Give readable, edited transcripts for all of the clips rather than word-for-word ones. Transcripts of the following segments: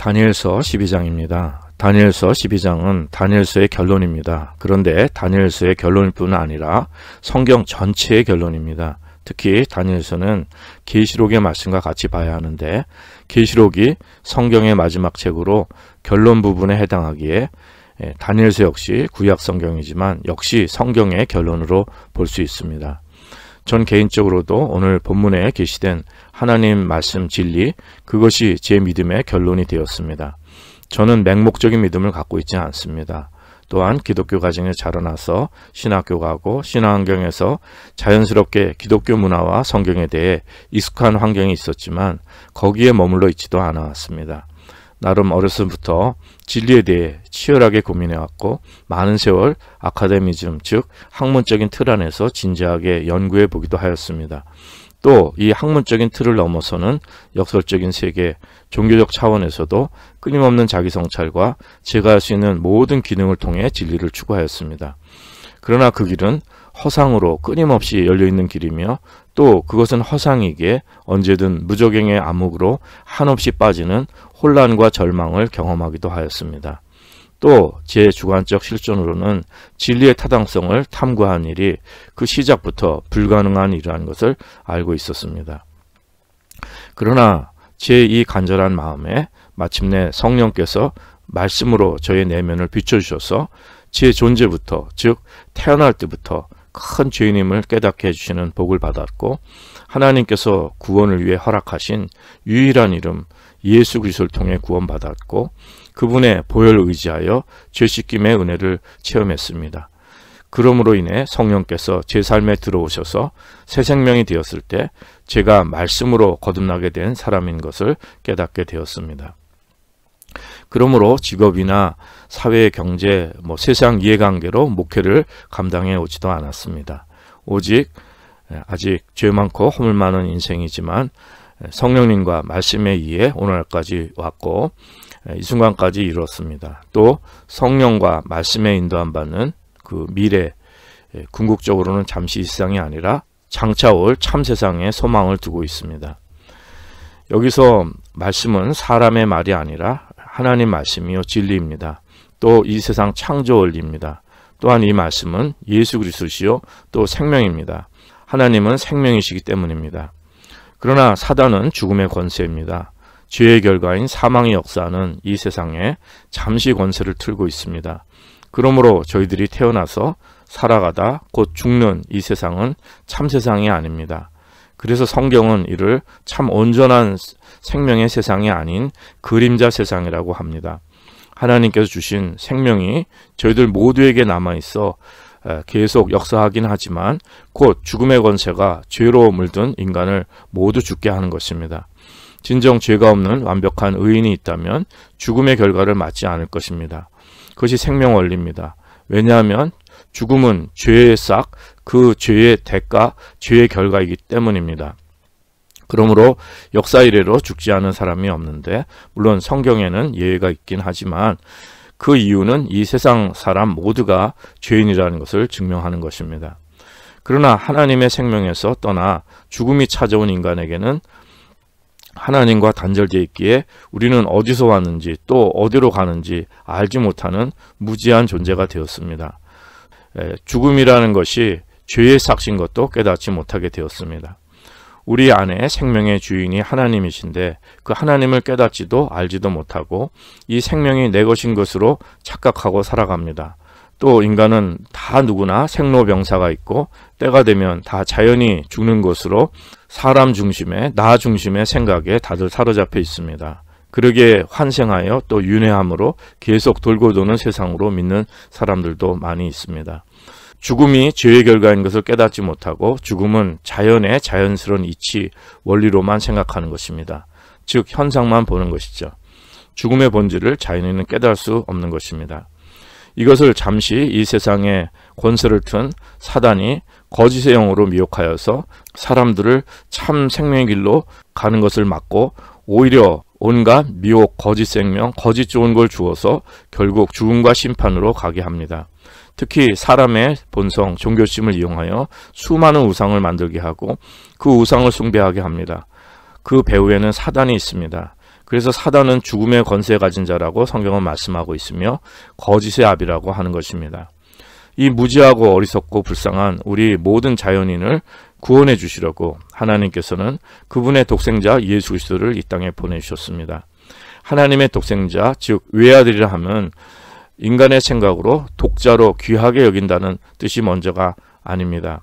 다니엘서 12장입니다. 다니엘서 12장은 다니엘서의 결론입니다. 그런데 다니엘서의 결론일 뿐 아니라 성경 전체의 결론입니다. 특히 다니엘서는 계시록의 말씀과 같이 봐야 하는데, 계시록이 성경의 마지막 책으로 결론 부분에 해당하기에 다니엘서 역시 구약 성경이지만 역시 성경의 결론으로 볼 수 있습니다. 전 개인적으로도 오늘 본문에 게시된 하나님 말씀 진리, 그것이 제 믿음의 결론이 되었습니다. 저는 맹목적인 믿음을 갖고 있지 않습니다. 또한 기독교 가정에 자라나서 신학교 가고 신학환경에서 자연스럽게 기독교 문화와 성경에 대해 익숙한 환경이 있었지만 거기에 머물러 있지도 않았습니다. 나름 어렸을부터 진리에 대해 치열하게 고민해왔고 많은 세월 아카데미즘, 즉 학문적인 틀 안에서 진지하게 연구해 보기도 하였습니다. 또 이 학문적인 틀을 넘어서는 역설적인 세계, 종교적 차원에서도 끊임없는 자기 성찰과 제가 할 수 있는 모든 기능을 통해 진리를 추구하였습니다. 그러나 그 길은 허상으로 끊임없이 열려있는 길이며 또 그것은 허상이기에 언제든 무적행의 암흑으로 한없이 빠지는 혼란과 절망을 경험하기도 하였습니다. 또 제 주관적 실존으로는 진리의 타당성을 탐구한 일이 그 시작부터 불가능한 일이라는 것을 알고 있었습니다. 그러나 제 이 간절한 마음에 마침내 성령께서 말씀으로 저의 내면을 비춰주셔서 제 존재부터, 즉 태어날 때부터 큰 죄인임을 깨닫게 해주시는 복을 받았고, 하나님께서 구원을 위해 허락하신 유일한 이름 예수 그리스도를 통해 구원받았고, 그분의 보혈을 의지하여 죄 씻김의 은혜를 체험했습니다. 그러므로 인해 성령께서 제 삶에 들어오셔서 새 생명이 되었을 때 제가 말씀으로 거듭나게 된 사람인 것을 깨닫게 되었습니다. 그러므로 직업이나 사회, 경제, 세상 이해관계로 목회를 감당해 오지도 않았습니다. 오직 아직 죄 많고 허물 많은 인생이지만 성령님과 말씀에 의해 오늘날까지 왔고 이 순간까지 이뤘습니다. 또 성령과 말씀에 인도함 받는 그 미래, 궁극적으로는 잠시 이 세상이 아니라 장차 올 참 세상에 소망을 두고 있습니다. 여기서 말씀은 사람의 말이 아니라 하나님 말씀이요 진리입니다. 또 이 세상 창조 원리입니다. 또한 이 말씀은 예수 그리스도시요 또 생명입니다. 하나님은 생명이시기 때문입니다. 그러나 사단은 죽음의 권세입니다. 죄의 결과인 사망의 역사는 이 세상에 잠시 권세를 틀고 있습니다. 그러므로 저희들이 태어나서 살아가다 곧 죽는 이 세상은 참 세상이 아닙니다. 그래서 성경은 이를 참 온전한 생명의 세상이 아닌 그림자 세상이라고 합니다. 하나님께서 주신 생명이 저희들 모두에게 남아있어 계속 역사하긴 하지만 곧 죽음의 권세가 죄로 물든 인간을 모두 죽게 하는 것입니다. 진정 죄가 없는 완벽한 의인이 있다면 죽음의 결과를 맞지 않을 것입니다. 그것이 생명 원리입니다. 왜냐하면 죽음은 죄의 싹, 그 죄의 대가, 죄의 결과이기 때문입니다. 그러므로 역사 이래로 죽지 않은 사람이 없는데, 물론 성경에는 예외가 있긴 하지만 그 이유는 이 세상 사람 모두가 죄인이라는 것을 증명하는 것입니다. 그러나 하나님의 생명에서 떠나 죽음이 찾아온 인간에게는 하나님과 단절되어 있기에 우리는 어디서 왔는지 또 어디로 가는지 알지 못하는 무지한 존재가 되었습니다. 죽음이라는 것이 죄의 삭신 것도 깨닫지 못하게 되었습니다. 우리 안에 생명의 주인이 하나님이신데 그 하나님을 깨닫지도 알지도 못하고 이 생명이 내 것인 것으로 착각하고 살아갑니다. 또 인간은 다 누구나 생로병사가 있고 때가 되면 다 자연히 죽는 것으로 사람 중심의 나 중심의 생각에 다들 사로잡혀 있습니다. 그러기에 환생하여 또 윤회함으로 계속 돌고 도는 세상으로 믿는 사람들도 많이 있습니다. 죽음이 죄의 결과인 것을 깨닫지 못하고 죽음은 자연의 자연스러운 이치, 원리로만 생각하는 것입니다. 즉 현상만 보는 것이죠. 죽음의 본질을 자연인은 깨달을 수 없는 것입니다. 이것을 잠시 이 세상에 권세를 튼 사단이 거짓의 영으로 미혹하여서 사람들을 참 생명의 길로 가는 것을 막고 오히려 온갖 미혹, 거짓 생명, 거짓 좋은 걸 주어서 결국 죽음과 심판으로 가게 합니다. 특히 사람의 본성, 종교심을 이용하여 수많은 우상을 만들게 하고 그 우상을 숭배하게 합니다. 그 배후에는 사단이 있습니다. 그래서 사단은 죽음의 권세 가진 자라고 성경은 말씀하고 있으며 거짓의 아비라고 하는 것입니다. 이 무지하고 어리석고 불쌍한 우리 모든 자연인을 구원해 주시려고 하나님께서는 그분의 독생자 예수 그리스도를 이 땅에 보내주셨습니다. 하나님의 독생자, 즉 외아들이라 하면 인간의 생각으로 독자로 귀하게 여긴다는 뜻이 먼저가 아닙니다.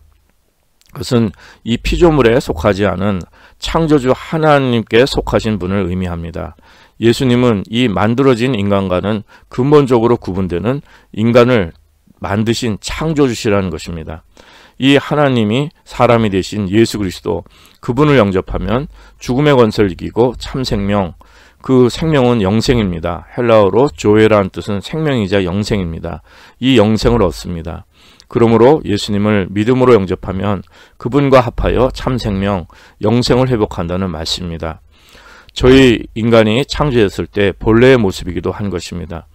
그것은 이 피조물에 속하지 않은 창조주 하나님께 속하신 분을 의미합니다. 예수님은 이 만들어진 인간과는 근본적으로 구분되는 인간을 만드신 창조주시라는 것입니다. 이 하나님이 사람이 되신 예수 그리스도, 그분을 영접하면 죽음의 권세를 이기고 참 생명, 그 생명은 영생입니다. 헬라어로 조에라는 뜻은 생명이자 영생입니다. 이 영생을 얻습니다. 그러므로 예수님을 믿음으로 영접하면 그분과 합하여 참 생명, 영생을 회복한다는 말씀입니다. 저희 인간이 창조됐을 때 본래의 모습이기도 한 것입니다.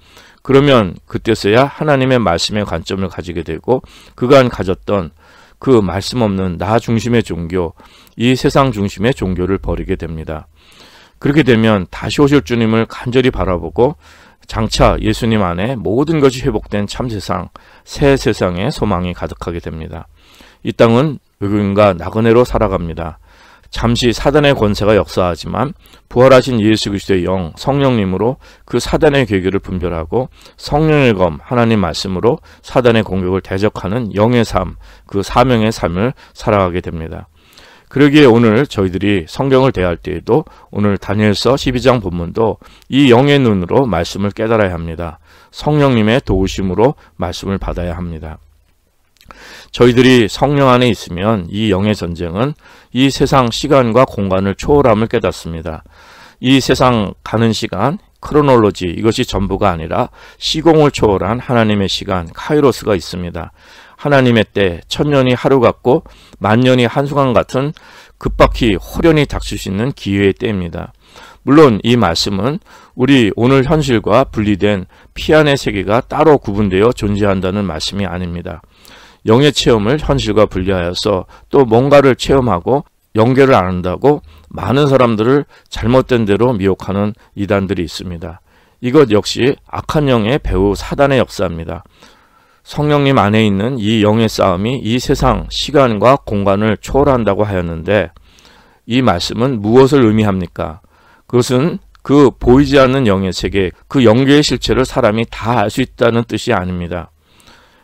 그러면 그때서야 하나님의 말씀의 관점을 가지게 되고 그간 가졌던 그 말씀 없는 나 중심의 종교, 이 세상 중심의 종교를 버리게 됩니다. 그렇게 되면 다시 오실 주님을 간절히 바라보고 장차 예수님 안에 모든 것이 회복된 참세상, 새 세상의 소망이 가득하게 됩니다. 이 땅은 외국인과 나그네로 살아갑니다. 잠시 사단의 권세가 역사하지만 부활하신 예수 그리스도의 영, 성령님으로 그 사단의 계획을 분별하고 성령의 검, 하나님 말씀으로 사단의 공격을 대적하는 영의 삶, 그 사명의 삶을 살아가게 됩니다. 그러기에 오늘 저희들이 성경을 대할 때에도 오늘 다니엘서 12장 본문도 이 영의 눈으로 말씀을 깨달아야 합니다. 성령님의 도우심으로 말씀을 받아야 합니다. 저희들이 성령 안에 있으면 이 영의 전쟁은 이 세상 시간과 공간을 초월함을 깨닫습니다. 이 세상 가는 시간, 크로놀로지, 이것이 전부가 아니라 시공을 초월한 하나님의 시간, 카이로스가 있습니다. 하나님의 때, 천년이 하루 같고 만년이 한순간 같은 급박히 호련히 닥칠 수 있는 기회의 때입니다. 물론 이 말씀은 우리 오늘 현실과 분리된 피안의 세계가 따로 구분되어 존재한다는 말씀이 아닙니다. 영의 체험을 현실과 분리하여서 또 뭔가를 체험하고 연결을 안 한다고 많은 사람들을 잘못된 대로 미혹하는 이단들이 있습니다. 이것 역시 악한 영의 배후 사단의 역사입니다. 성령님 안에 있는 이 영의 싸움이 이 세상 시간과 공간을 초월한다고 하였는데 이 말씀은 무엇을 의미합니까? 그것은 그 보이지 않는 영의 세계, 그 영계의 실체를 사람이 다 알 수 있다는 뜻이 아닙니다.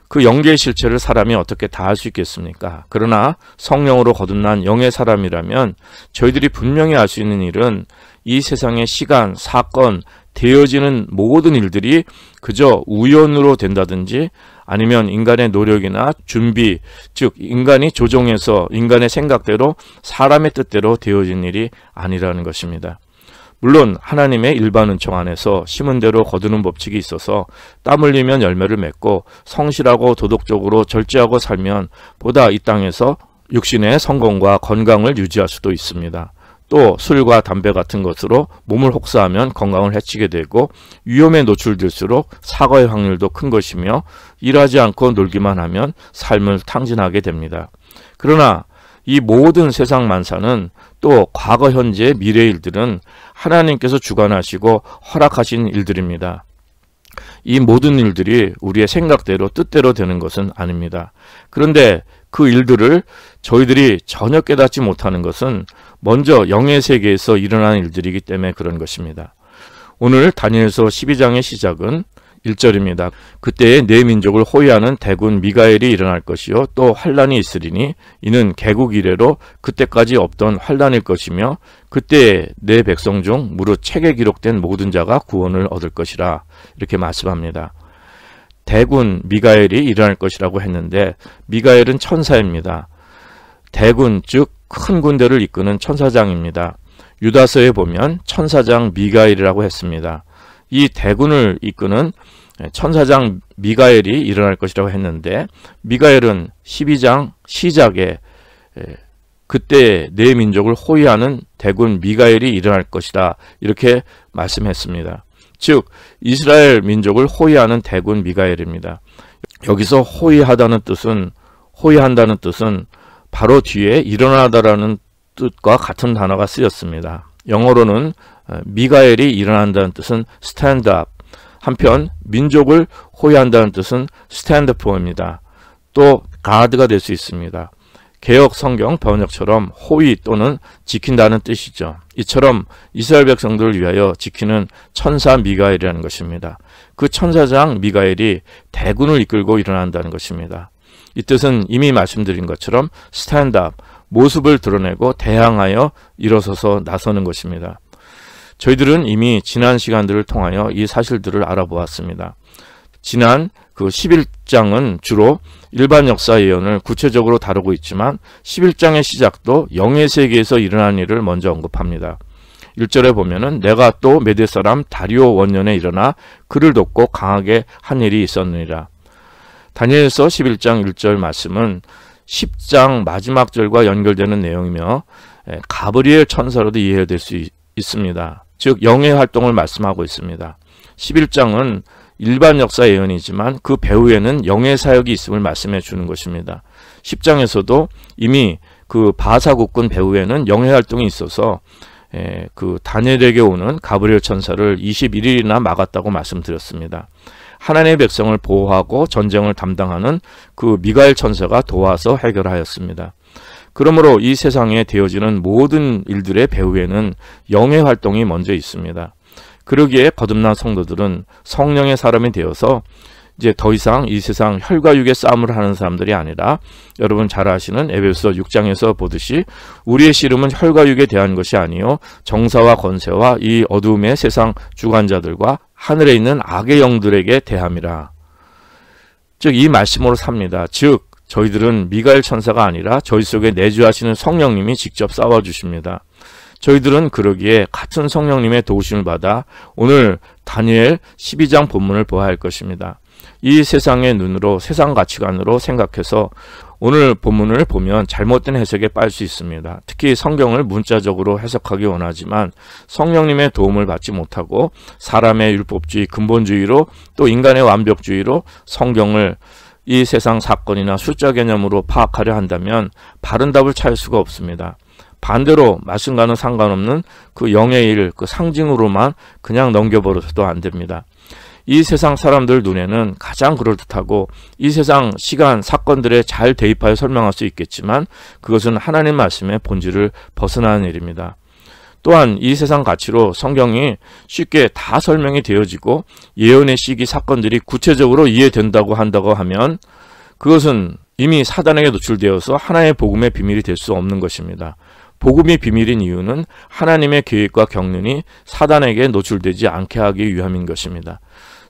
그 영계의 실체를 사람이 어떻게 다 알 수 있겠습니까? 그러나 성령으로 거듭난 영의 사람이라면 저희들이 분명히 알 수 있는 일은 이 세상의 시간, 사건, 되어지는 모든 일들이 그저 우연으로 된다든지 아니면 인간의 노력이나 준비, 즉 인간이 조종해서 인간의 생각대로 사람의 뜻대로 되어진 일이 아니라는 것입니다. 물론 하나님의 일반 은총 안에서 심은 대로 거두는 법칙이 있어서 땀 흘리면 열매를 맺고 성실하고 도덕적으로 절제하고 살면 보다 이 땅에서 육신의 성공과 건강을 유지할 수도 있습니다. 또 술과 담배 같은 것으로 몸을 혹사하면 건강을 해치게 되고 위험에 노출될수록 사고의 확률도 큰 것이며 일하지 않고 놀기만 하면 삶을 탕진하게 됩니다. 그러나 이 모든 세상 만사는 또 과거, 현재, 미래 일들은 하나님께서 주관하시고 허락하신 일들입니다. 이 모든 일들이 우리의 생각대로 뜻대로 되는 것은 아닙니다. 그런데 그 일들을 저희들이 전혀 깨닫지 못하는 것은 먼저 영의 세계에서 일어나는 일들이기 때문에 그런 것입니다. 오늘 다니엘서 12장의 시작은 1절입니다. 그때에 내 민족을 호위하는 대군 미가엘이 일어날 것이요 또 환란이 있으리니 이는 개국 이래로 그때까지 없던 환란일 것이며 그때에 내 백성 중 무릇 책에 기록된 모든 자가 구원을 얻을 것이라 이렇게 말씀합니다. 대군 미가엘이 일어날 것이라고 했는데 미가엘은 천사입니다. 대군 즉 큰 군대를 이끄는 천사장입니다. 유다서에 보면 천사장 미가엘이라고 했습니다. 이 대군을 이끄는 천사장 미가엘이 일어날 것이라고 했는데 미가엘은 12장 시작에 그때 내 민족을 호위하는 대군 미가엘이 일어날 것이다 이렇게 말씀했습니다. 즉 이스라엘 민족을 호위하는 대군 미가엘입니다. 여기서 호위한다는 뜻은 바로 뒤에 일어나다라는 뜻과 같은 단어가 쓰였습니다. 영어로는 미가엘이 일어난다는 뜻은 stand up. 한편 민족을 호위한다는 뜻은 stand for입니다. 또 guard가 될 수 있습니다. 개역 성경 번역처럼 호위 또는 지킨다는 뜻이죠. 이처럼 이스라엘 백성들을 위하여 지키는 천사 미가엘이라는 것입니다. 그 천사장 미가엘이 대군을 이끌고 일어난다는 것입니다. 이 뜻은 이미 말씀드린 것처럼 stand up, 모습을 드러내고 대항하여 일어서서 나서는 것입니다. 저희들은 이미 지난 시간들을 통하여 이 사실들을 알아보았습니다. 지난 그 11장은 주로 일반 역사 예언을 구체적으로 다루고 있지만 11장의 시작도 영의 세계에서 일어난 일을 먼저 언급합니다. 1절에 보면은 내가 또 메대 사람 다리오 원년에 일어나 그를 돕고 강하게 한 일이 있었느니라. 다니엘서 11장 1절 말씀은 10장 마지막 절과 연결되는 내용이며 가브리엘 천사로도 이해될 수 있습니다. 즉 영의 활동을 말씀하고 있습니다. 11장은 일반 역사 예언이지만 그 배후에는 영의 사역이 있음을 말씀해 주는 것입니다. 10장에서도 이미 그 바사 국군 배후에는 영의 활동이 있어서 그 다니엘에게 오는 가브리엘 천사를 21일이나 막았다고 말씀드렸습니다. 하나님의 백성을 보호하고 전쟁을 담당하는 그 미가엘 천사가 도와서 해결하였습니다. 그러므로 이 세상에 되어지는 모든 일들의 배후에는 영의 활동이 먼저 있습니다. 그러기에 거듭난 성도들은 성령의 사람이 되어서 이제 더 이상 이 세상 혈과 육의 싸움을 하는 사람들이 아니라 여러분 잘 아시는 에베소 6장에서 보듯이 우리의 씨름은 혈과 육에 대한 것이 아니요 정사와 권세와 이 어두움의 세상 주관자들과 하늘에 있는 악의 영들에게 대함이라. 즉 이 말씀으로 삽니다. 즉 저희들은 미가엘 천사가 아니라 저희 속에 내주하시는 성령님이 직접 싸워주십니다. 저희들은 그러기에 같은 성령님의 도우심을 받아 오늘 다니엘 12장 본문을 보아야 할 것입니다. 이 세상의 눈으로 세상 가치관으로 생각해서 오늘 본문을 보면 잘못된 해석에 빠질 수 있습니다. 특히 성경을 문자적으로 해석하기 원하지만 성령님의 도움을 받지 못하고 사람의 율법주의, 근본주의로 또 인간의 완벽주의로 성경을 이 세상 사건이나 숫자 개념으로 파악하려 한다면 바른 답을 찾을 수가 없습니다. 반대로 말씀과는 상관없는 그 영의 일, 그 상징으로만 그냥 넘겨버려서도 안 됩니다. 이 세상 사람들 눈에는 가장 그럴듯하고 이 세상 시간, 사건들에 잘 대입하여 설명할 수 있겠지만 그것은 하나님 말씀의 본질을 벗어나는 일입니다. 또한 이 세상 가치로 성경이 쉽게 다 설명이 되어지고 예언의 시기 사건들이 구체적으로 이해된다고 한다고 하면 그것은 이미 사단에게 노출되어서 하나님의 복음의 비밀이 될 수 없는 것입니다. 복음이 비밀인 이유는 하나님의 계획과 경륜이 사단에게 노출되지 않게 하기 위함인 것입니다.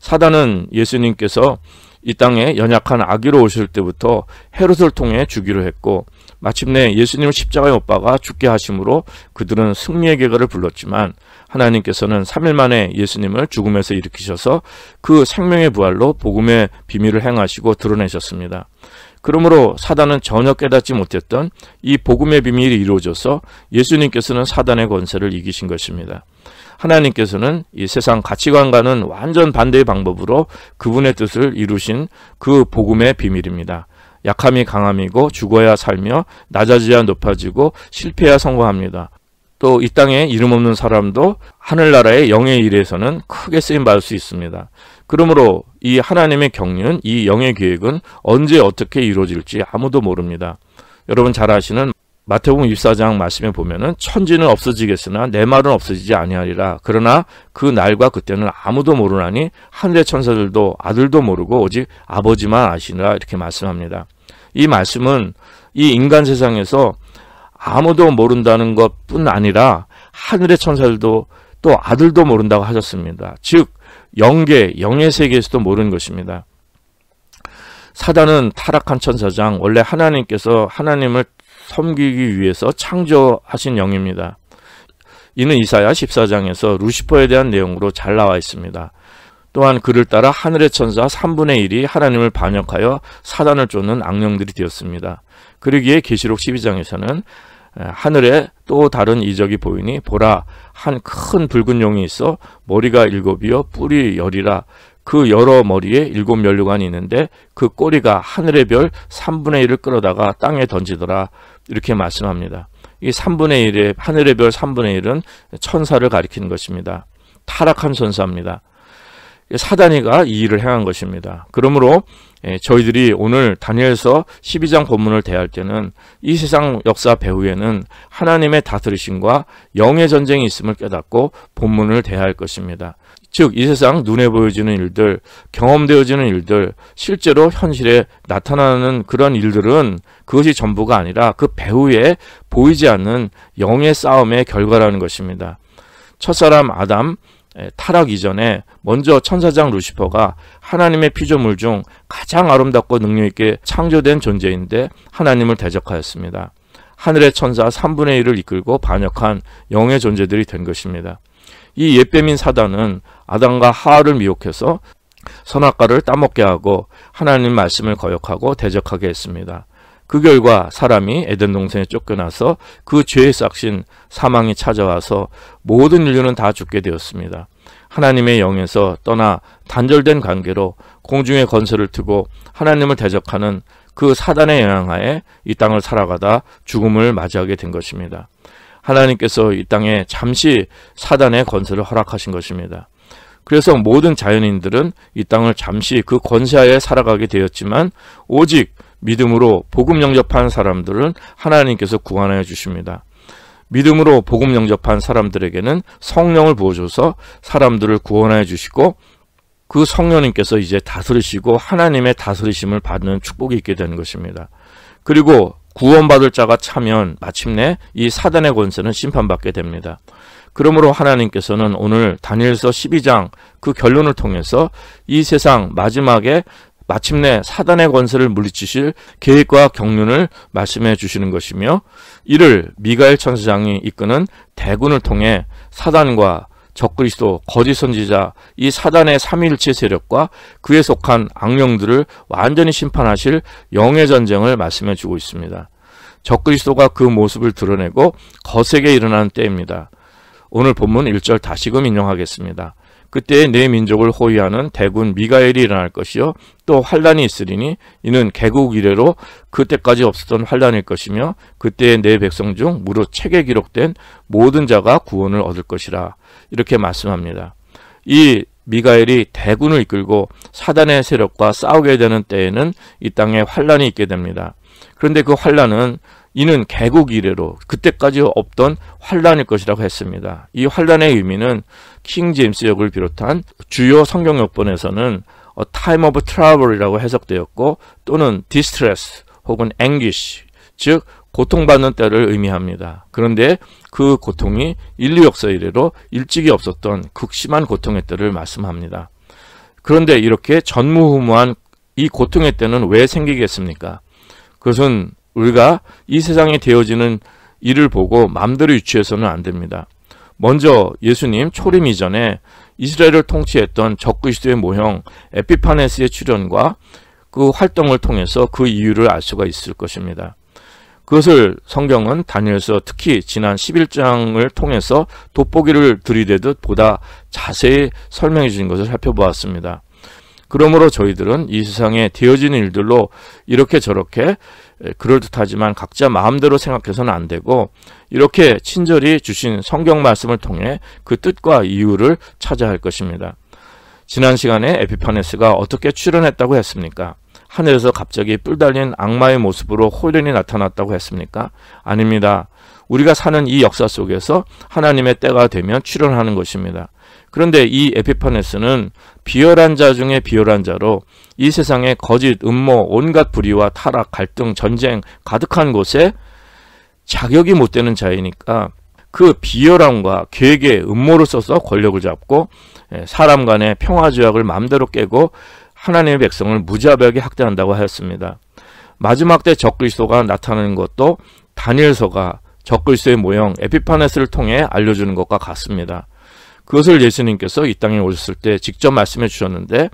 사단은 예수님께서 이 땅에 연약한 아기로 오실 때부터 헤롯을 통해 주기로 했고 마침내 예수님을 십자가에 못 박아 죽게 하심으로 그들은 승리의 계가를 불렀지만 하나님께서는 3일 만에 예수님을 죽음에서 일으키셔서 그 생명의 부활로 복음의 비밀을 행하시고 드러내셨습니다. 그러므로 사단은 전혀 깨닫지 못했던 이 복음의 비밀이 이루어져서 예수님께서는 사단의 권세를 이기신 것입니다. 하나님께서는 이 세상 가치관과는 완전 반대의 방법으로 그분의 뜻을 이루신 그 복음의 비밀입니다. 약함이 강함이고 죽어야 살며 낮아져야 높아지고 실패해야 성공합니다. 또 이 땅에 이름 없는 사람도 하늘나라의 영의 일에서는 크게 쓰임받을 수 있습니다. 그러므로 이 하나님의 경륜, 이 영의 계획은 언제 어떻게 이루어질지 아무도 모릅니다. 여러분 잘 아시는 마태복음 24장 말씀에 보면은 천지는 없어지겠으나 내 말은 없어지지 아니하리라. 그러나 그 날과 그때는 아무도 모르나니 하늘의 천사들도 아들도 모르고 오직 아버지만 아시니라 이렇게 말씀합니다. 이 말씀은 이 인간 세상에서 아무도 모른다는 것뿐 아니라 하늘의 천사들도 또 아들도 모른다고 하셨습니다. 즉 영의 세계에서도 모르는 것입니다. 사단은 타락한 천사장, 원래 하나님께서 하나님을 섬기기 위해서 창조하신 영입니다. 이는 이사야 14장에서 루시퍼에 대한 내용으로 잘 나와 있습니다. 또한 그를 따라 하늘의 천사 3분의 1이 하나님을 반역하여 사단을 쫓는 악령들이 되었습니다. 그러기에 계시록 12장에서는 하늘에 또 다른 이적이 보이니 보라 한 큰 붉은 용이 있어 머리가 7이요 뿔이 10이라. 그 여러 머리에 7면류관이 있는데 그 꼬리가 하늘의 별 3분의 1을 끌어다가 땅에 던지더라. 이렇게 말씀합니다. 이 3분의 1의 하늘의 별 3분의 1은 천사를 가리키는 것입니다. 타락한 천사입니다. 사단이가 이 일을 행한 것입니다. 그러므로 저희들이 오늘 다니엘서 12장 본문을 대할 때는 이 세상 역사 배후에는 하나님의 다스리심과 영의 전쟁이 있음을 깨닫고 본문을 대할 것입니다. 즉 이 세상 눈에 보여지는 일들, 경험되어지는 일들, 실제로 현실에 나타나는 그런 일들은 그것이 전부가 아니라 그 배후에 보이지 않는 영의 싸움의 결과라는 것입니다. 첫사람 아담 타락 이전에 먼저 천사장 루시퍼가 하나님의 피조물 중 가장 아름답고 능력있게 창조된 존재인데 하나님을 대적하였습니다. 하늘의 천사 3분의 1을 이끌고 반역한 영의 존재들이 된 것입니다. 이 옛뱀인 사단은 아담과 하와를 미혹해서 선악과를 따먹게 하고 하나님 말씀을 거역하고 대적하게 했습니다. 그 결과 사람이 에덴 동산에 쫓겨나서 그 죄의 싹신 사망이 찾아와서 모든 인류는 다 죽게 되었습니다. 하나님의 영에서 떠나 단절된 관계로 공중에 건설을 트고 하나님을 대적하는 그 사단의 영향하에 이 땅을 살아가다 죽음을 맞이하게 된 것입니다. 하나님께서 이 땅에 잠시 사단의 건설을 허락하신 것입니다. 그래서 모든 자연인들은 이 땅을 잠시 그 권세하에 살아가게 되었지만 오직 믿음으로 복음 영접한 사람들은 하나님께서 구원하여 주십니다. 믿음으로 복음 영접한 사람들에게는 성령을 부어줘서 사람들을 구원하여 주시고 그 성령님께서 이제 다스리시고 하나님의 다스리심을 받는 축복이 있게 되는 것입니다. 그리고 구원받을 자가 차면 마침내 이 사단의 권세는 심판받게 됩니다. 그러므로 하나님께서는 오늘 다니엘서 12장 그 결론을 통해서 이 세상 마지막에 마침내 사단의 권세를 물리치실 계획과 경륜을 말씀해 주시는 것이며 이를 미가엘 천사장이 이끄는 대군을 통해 사단과 적그리스도, 거짓 선지자, 이 사단의 삼위일체 세력과 그에 속한 악령들을 완전히 심판하실 영의 전쟁을 말씀해 주고 있습니다. 적그리스도가 그 모습을 드러내고 거세게 일어나는 때입니다. 오늘 본문 1절 다시금 인용하겠습니다. 그때에 내 민족을 호위하는 대군 미가엘이 일어날 것이요 또 환란이 있으리니 이는 개국 이래로 그때까지 없었던 환란일 것이며 그때에 내 백성 중 무릇 책에 기록된 모든 자가 구원을 얻을 것이라 이렇게 말씀합니다. 이 미가엘이 대군을 이끌고 사단의 세력과 싸우게 되는 때에는 이 땅에 환란이 있게 됩니다. 그런데 그 환란은 이는 개국 이래로 그때까지 없던 환란일 것이라고 했습니다. 이 환란의 의미는 킹 제임스 역을 비롯한 주요 성경 역본에서는 A time of trouble이라고 해석되었고 또는 distress 혹은 anguish 즉 고통받는 때를 의미합니다. 그런데 그 고통이 인류 역사 이래로 일찍이 없었던 극심한 고통의 때를 말씀합니다. 그런데 이렇게 전무후무한 이 고통의 때는 왜 생기겠습니까? 그것은 우리가 이 세상에 되어지는 일을 보고 마음대로 유추해서는 안 됩니다. 먼저 예수님 초림 이전에 이스라엘을 통치했던 적그리스도의 모형 에피파네스의 출현과 그 활동을 통해서 그 이유를 알 수가 있을 것입니다. 그것을 성경은 다니엘서 특히 지난 11장을 통해서 돋보기를 들이대듯 보다 자세히 설명해 주신 것을 살펴보았습니다. 그러므로 저희들은 이 세상에 되어지는 일들로 이렇게 저렇게 그럴듯하지만 각자 마음대로 생각해서는 안 되고 이렇게 친절히 주신 성경 말씀을 통해 그 뜻과 이유를 찾아야 할 것입니다. 지난 시간에 에피파네스가 어떻게 출현했다고 했습니까? 하늘에서 갑자기 뿔 달린 악마의 모습으로 호련히 나타났다고 했습니까? 아닙니다. 우리가 사는 이 역사 속에서 하나님의 때가 되면 출현하는 것입니다. 그런데 이 에피파네스는 비열한 자 중에 비열한 자로 이 세상에 거짓, 음모, 온갖 불의와 타락, 갈등, 전쟁 가득한 곳에 자격이 못 되는 자이니까 그 비열함과 계획의 음모를 써서 권력을 잡고 사람 간의 평화조약을 마음대로 깨고 하나님의 백성을 무자비하게 학대한다고 하였습니다. 마지막 때 적그리스도가 나타나는 것도 다니엘서가 적그리스도의 모형 에피파네스를 통해 알려주는 것과 같습니다. 그것을 예수님께서 이 땅에 오셨을 때 직접 말씀해 주셨는데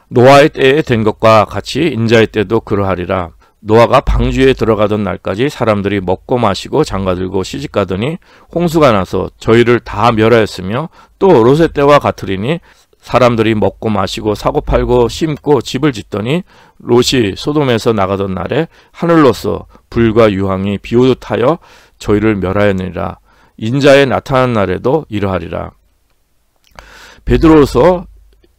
노아의 때에 된 것과 같이 인자의 때도 그러하리라. 노아가 방주에 들어가던 날까지 사람들이 먹고 마시고 장가들고 시집가더니 홍수가 나서 저희를 다 멸하였으며 또 롯의 때와 같으리니 사람들이 먹고 마시고 사고 팔고 심고 집을 짓더니 롯이 소돔에서 나가던 날에 하늘로서 불과 유황이 비오듯 하여 저희를 멸하였느니라. 인자의 나타난 날에도 이러하리라. 베드로서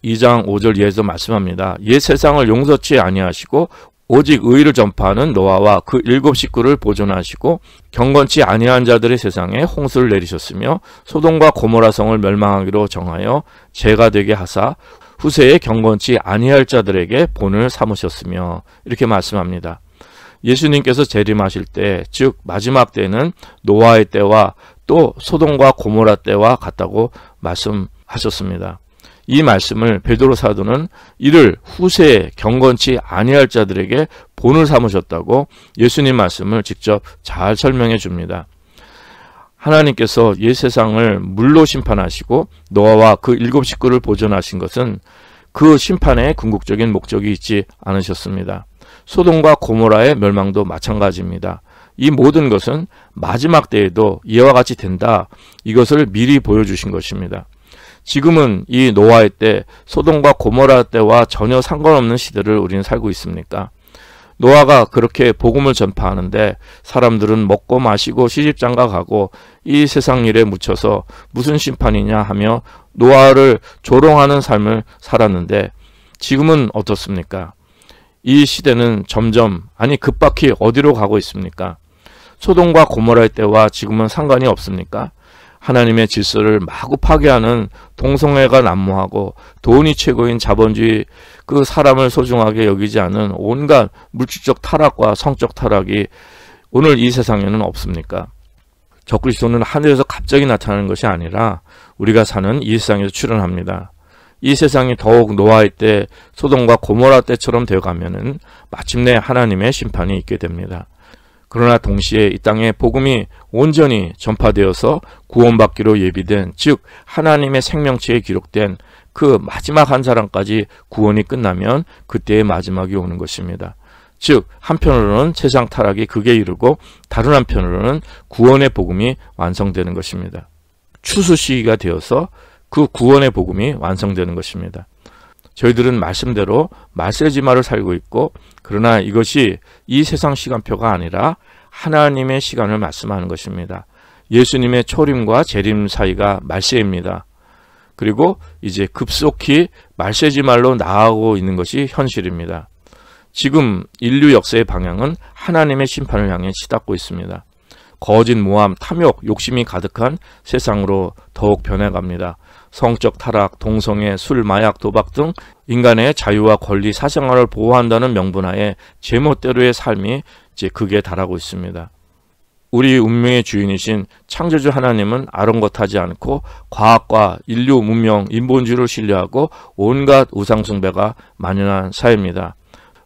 2장 5절 이하에서 말씀합니다. 옛 세상을 용서치 아니하시고 오직 의를 전파하는 노아와 그 7 식구를 보존하시고 경건치 아니한 자들의 세상에 홍수를 내리셨으며 소돔과 고모라 성을 멸망하기로 정하여 죄가 되게 하사 후세에 경건치 아니할 자들에게 본을 삼으셨으며, 이렇게 말씀합니다. 예수님께서 재림하실 때, 즉 마지막 때는 노아의 때와 또 소돔과 고모라 때와 같다고 말씀하셨습니다. 이 말씀을 베드로 사도는 이를 후세에 경건치 아니할 자들에게 본을 삼으셨다고 예수님 말씀을 직접 잘 설명해 줍니다. 하나님께서 옛 세상을 물로 심판하시고 노아와 그 7 식구를 보존하신 것은 그 심판에 궁극적인 목적이 있지 않으셨습니다. 소돔과 고모라의 멸망도 마찬가지입니다. 이 모든 것은 마지막 때에도 이와 같이 된다, 이것을 미리 보여주신 것입니다. 지금은 이 노아의 때, 소돔과 고모라 때와 전혀 상관없는 시대를 우리는 살고 있습니까? 노아가 그렇게 복음을 전파하는데 사람들은 먹고 마시고 시집장가 가고 이 세상 일에 묻혀서 무슨 심판이냐 하며 노아를 조롱하는 삶을 살았는데, 지금은 어떻습니까? 이 시대는 점점, 아니 급박히 어디로 가고 있습니까? 소돔과 고모라의 때와 지금은 상관이 없습니까? 하나님의 질서를 마구 파괴하는 동성애가 난무하고 돈이 최고인 자본주의, 그 사람을 소중하게 여기지 않은 온갖 물질적 타락과 성적 타락이 오늘 이 세상에는 없습니까? 적그리스도는 하늘에서 갑자기 나타나는 것이 아니라 우리가 사는 이 세상에서 출현합니다. 이 세상이 더욱 노아의 때, 소돔과 고모라 때처럼 되어가면은 마침내 하나님의 심판이 있게 됩니다. 그러나 동시에 이 땅에 복음이 온전히 전파되어서 구원받기로 예비된, 즉 하나님의 생명체에 기록된 그 마지막 한 사람까지 구원이 끝나면 그때의 마지막이 오는 것입니다. 즉 한편으로는 세상 타락이 극에 이르고 다른 한편으로는 구원의 복음이 완성되는 것입니다. 추수 시기가 되어서 그 구원의 복음이 완성되는 것입니다. 저희들은 말씀대로 말세지마를 살고 있고, 그러나 이것이 이 세상 시간표가 아니라 하나님의 시간을 말씀하는 것입니다. 예수님의 초림과 재림 사이가 말세입니다. 그리고 이제 급속히 말세지말로 나아가고 있는 것이 현실입니다. 지금 인류 역사의 방향은 하나님의 심판을 향해 치닫고 있습니다. 거짓, 모함, 탐욕, 욕심이 가득한 세상으로 더욱 변해갑니다. 성적 타락, 동성애, 술, 마약, 도박 등 인간의 자유와 권리, 사생활을 보호한다는 명분하에 제멋대로의 삶이 이제 극에 달하고 있습니다. 우리 운명의 주인이신 창조주 하나님은 아랑곳하지 않고 과학과 인류 문명, 인본주의를 신뢰하고 온갖 우상숭배가 만연한 사회입니다.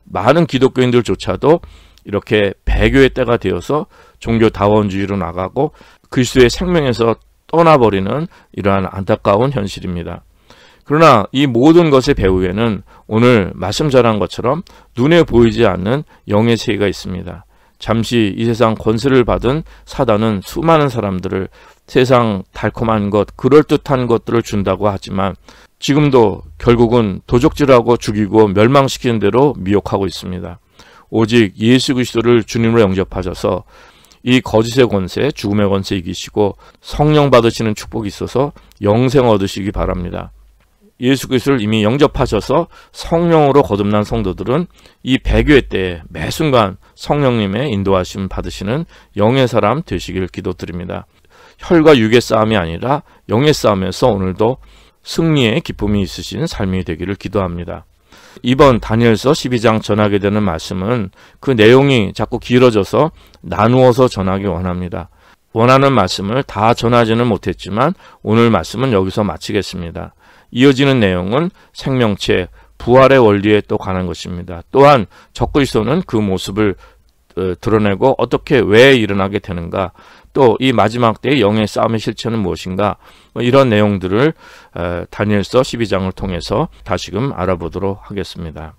많은 기독교인들조차도 이렇게 배교의 때가 되어서 종교다원주의로 나가고 그리스도의 생명에서 떠나버리는 이러한 안타까운 현실입니다. 그러나 이 모든 것의 배후에는 오늘 말씀 전한 것처럼 눈에 보이지 않는 영의 세계가 있습니다. 잠시 이 세상 권세를 받은 사단은 수많은 사람들을 세상 달콤한 것, 그럴듯한 것들을 준다고 하지만 지금도 결국은 도적질하고 죽이고 멸망시키는 대로 미혹하고 있습니다. 오직 예수 그리스도를 주님으로 영접하셔서 이 거짓의 권세, 죽음의 권세 이기시고 성령 받으시는 축복이 있어서 영생 얻으시기 바랍니다. 예수 그리스도를 이미 영접하셔서 성령으로 거듭난 성도들은 이 배교회 때 매 순간 성령님의 인도하심 받으시는 영의 사람 되시길 기도드립니다. 혈과 육의 싸움이 아니라 영의 싸움에서 오늘도 승리의 기쁨이 있으신 삶이 되기를 기도합니다. 이번 다니엘서 12장 전하게 되는 말씀은 그 내용이 자꾸 길어져서 나누어서 전하기 원합니다. 원하는 말씀을 다 전하지는 못했지만 오늘 말씀은 여기서 마치겠습니다. 이어지는 내용은 생명체, 부활의 원리에 또 관한 것입니다. 또한 적그리스도는 그 모습을 드러내고 어떻게 왜 일어나게 되는가, 또 이 마지막 때의 영의 싸움의 실체는 무엇인가, 이런 내용들을 다니엘서 12장을 통해서 다시금 알아보도록 하겠습니다.